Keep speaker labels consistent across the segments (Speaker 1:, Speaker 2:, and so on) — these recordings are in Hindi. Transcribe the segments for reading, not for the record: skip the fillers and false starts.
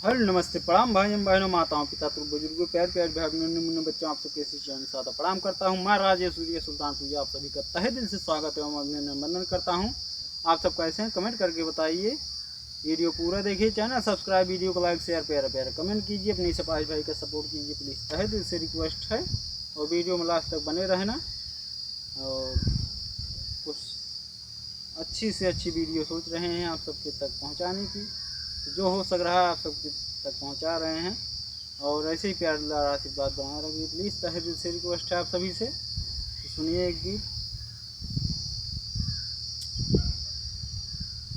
Speaker 1: हेलो नमस्ते प्रणाम भाई बहनों माताओं पिता बुजुर्गों प्यार प्यार भाई मुन्ने बच्चों आप सबके इसी चैनल से प्रणाम करता हूँ। मैं राजेश सूर्य सुल्तानपुर आप सभी का तहे दिल से स्वागत एवं अभिनंदन करता हूँ। आप सब कैसे हैं कमेंट करके बताइए। वीडियो पूरा देखिए, चैनल सब्सक्राइब, वीडियो को लाइक शेयर प्यारा प्यारा कमेंट कीजिए, अपनी सपाही भाई का सपोर्ट कीजिए प्लीज़, तहे दिल से रिक्वेस्ट है। और वीडियो में लास्ट तक बने रहना और कुछ अच्छी से अच्छी वीडियो सोच रहे हैं आप सबके तक पहुँचाने की, जो हो सक रहा है आप सबके तक पहुंचा रहे हैं। और ऐसे ही प्यार दुलार आशीर्वाद बनाए रखिए प्लीज़, तहे दिल से रिक्वेस्ट है आप सभी से। तो सुनिए एक गीत।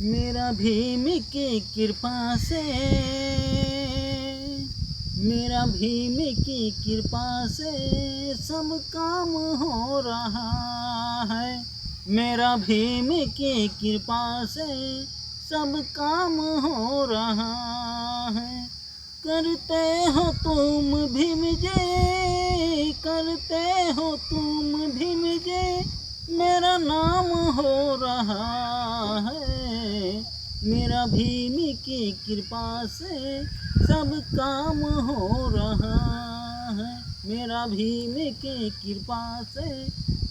Speaker 1: मेरा भीम की कृपा से, मेरा भीम की कृपा से सब काम हो रहा है। मेरा भीम की कृपा से सब काम हो रहा है। करते हो तुम भीम जय, करते हो तुम भीम जय, मेरा नाम हो रहा है। मेरा भीम की कृपा से सब काम हो रहा है। मेरा भीम की कृपा से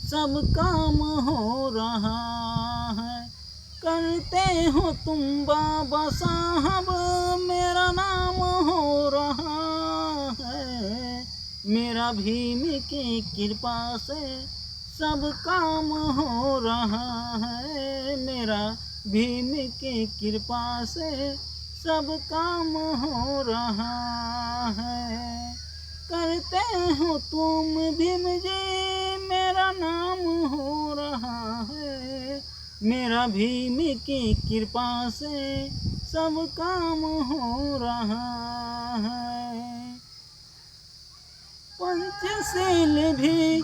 Speaker 1: सब काम हो रहा है। करते हो तुम बाबा साहब, मेरा नाम हो रहा है। मेरा भीम की कृपा से सब काम हो रहा है। मेरा भीम की कृपा से सब काम हो रहा है। करते हो तुम भीम जी, मेरा नाम हो रहा है। मेरा भीम की कृपा से सब काम हो रहा है। पंचशील भी